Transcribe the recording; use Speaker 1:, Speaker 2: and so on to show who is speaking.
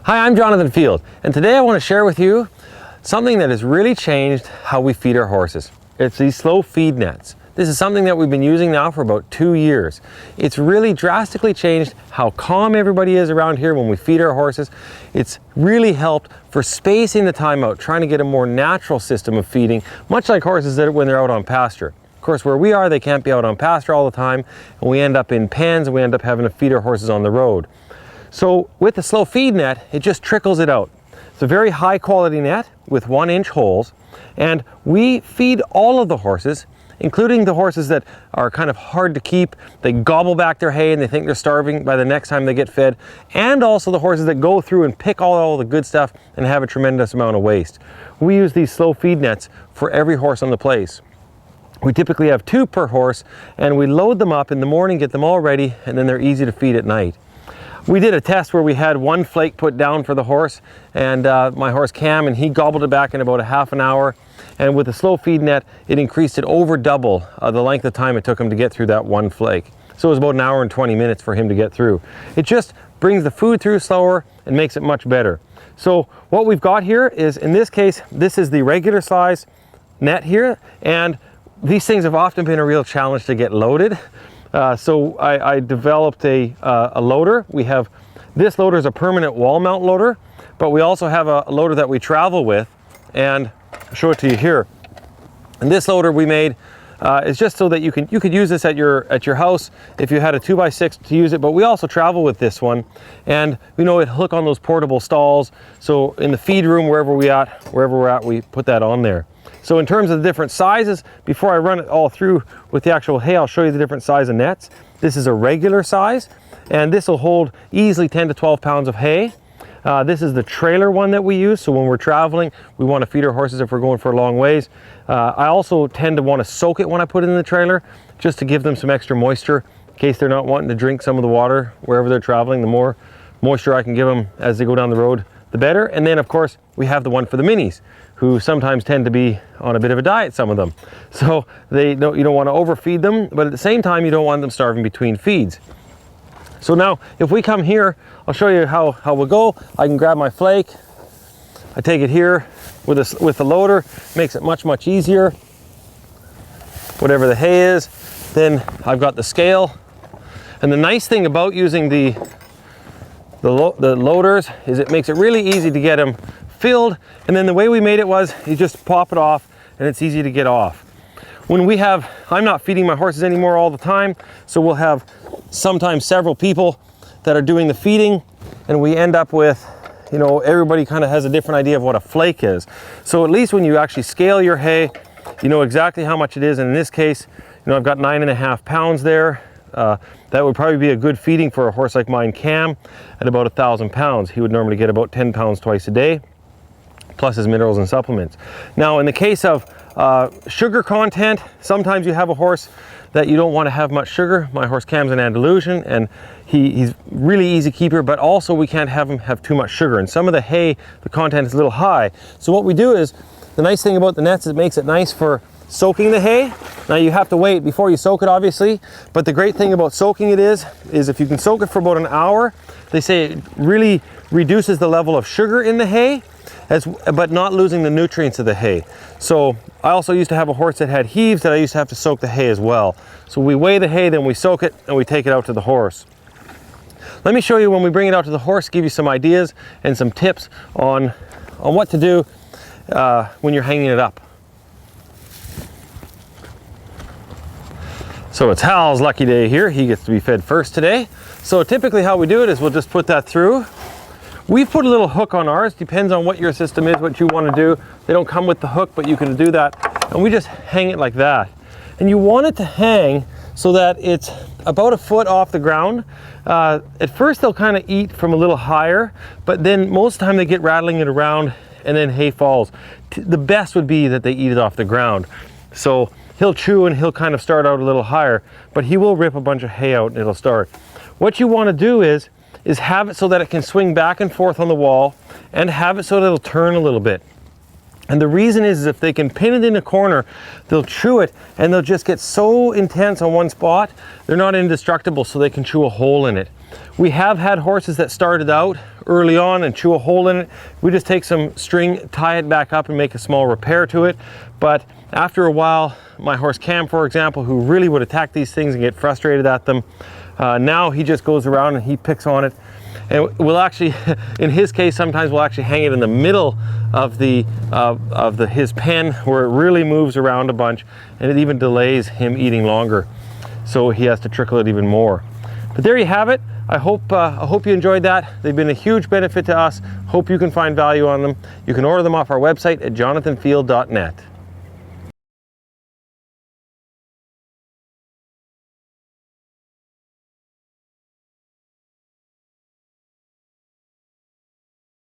Speaker 1: Hi, I'm Jonathan Field, and today I want to share with you something that has really changed how we feed our horses. It's these slow feed nets. This is something that we've been using now for about 2 years. It's really drastically changed how calm everybody is around here when we feed our horses. It's really helped for spacing the time out, trying to get a more natural system of feeding, much like horses that when they're out on pasture. Of course, where we are, they can't be out on pasture all the time, and we end up in pens and we end up having to feed our horses on the road. So with the slow feed net, it just trickles it out. It's a very high quality net with 1-inch holes, and we feed all of the horses, including the horses that are kind of hard to keep. They gobble back their hay and they think they're starving by the next time they get fed, and also the horses that go through and pick all the good stuff and have a tremendous amount of waste. We use these slow feed nets for every horse on the place. We typically have 2 per horse, and we load them up in the morning, get them all ready, and then they're easy to feed at night. We did a test where we had 1 flake put down for the horse, and my horse Cam, and he gobbled it back in about a half an hour. And with the slow feed net, it increased it over double the length of time it took him to get through that 1 flake. So it was about 1 hour and 20 minutes for him to get through. It just brings the food through slower and makes it much better. So what we've got here is, in this case, this is the regular size net here, and these things have often been a real challenge to get loaded. So I developed a loader. We have, this loader is a permanent wall mount loader, but we also have a loader that we travel with, and I'll show it to you here. And this loader we made is just so that you could use this at your house if you had a 2x6 to use it, but we also travel with this one, and we know it hook on those portable stalls. So in the feed room, wherever we're at, we put that on there. So in terms of the different sizes, before I run it all through with the actual hay, I'll show you the different size of nets. This is a regular size, and this will hold easily 10 to 12 pounds of hay. This is the trailer one that we use, so when we're traveling, we want to feed our horses if we're going for long ways. I also tend to want to soak it when I put it in the trailer, just to give them some extra moisture, in case they're not wanting to drink some of the water wherever they're traveling. The more moisture I can give them as they go down the road, the better. And then of course, we have the one for the minis, who sometimes tend to be on a bit of a diet, some of them. So you don't want to overfeed them, but at the same time, you don't want them starving between feeds. So now, if we come here, I'll show you how we'll go. I can grab my flake. I take it here with the loader. Makes it much easier. Whatever the hay is, then I've got the scale. And the nice thing about using the loaders is it makes it really easy to get them filled. And then the way we made it was you just pop it off and it's easy to get off. When I'm not feeding my horses anymore all the time, so we'll have sometimes several people that are doing the feeding, and we end up with, everybody kind of has a different idea of what a flake is. So at least when you actually scale your hay, you know exactly how much it is. And in this case, I've got 9.5 pounds there. That would probably be a good feeding for a horse like mine, Cam, at about 1,000 pounds. He would normally get about 10 pounds twice a day, plus his minerals and supplements. Now, in the case of sugar content, sometimes you have a horse that you don't want to have much sugar. My horse Cam's an Andalusian, and he's really easy keeper, but also we can't have him have too much sugar. And some of the hay, the content is a little high. So what we do is, the nice thing about the nets is it makes it nice for soaking the hay. Now you have to wait before you soak it, obviously, but the great thing about soaking it is if you can soak it for about an hour, they say it really reduces the level of sugar in the hay, but not losing the nutrients of the hay. So I also used to have a horse that had heaves that I used to have to soak the hay as well. So we weigh the hay, then we soak it, and we take it out to the horse. Let me show you when we bring it out to the horse, give you some ideas and some tips on what to do when you're hanging it up. So it's Hal's lucky day here. He gets to be fed first today. So typically how we do it is we'll just put that through. We've put a little hook on ours, depends on what your system is, what you want to do. They don't come with the hook, but you can do that. And we just hang it like that. And you want it to hang so that it's about 1 foot off the ground. At first they'll kind of eat from a little higher, but then most of the time they get rattling it around and then hay falls. The best would be that they eat it off the ground. So he'll chew and he'll kind of start out a little higher, but he will rip a bunch of hay out and it'll start. What you want to do is have it so that it can swing back and forth on the wall, and have it so that it'll turn a little bit. And the reason is if they can pin it in a corner, they'll chew it and they'll just get so intense on one spot, they're not indestructible, so they can chew a hole in it. We have had horses that started out early on and chew a hole in it. We just take some string, tie it back up and make a small repair to it. But after a while, my horse Cam, for example, who really would attack these things and get frustrated at them, now he just goes around and he picks on it. And we'll actually, in his case, sometimes we'll actually hang it in the middle of his pen, where it really moves around a bunch, and it even delays him eating longer. So he has to trickle it even more. But there you have it. I hope you enjoyed that. They've been a huge benefit to us. Hope you can find value on them. You can order them off our website at jonathanfield.net.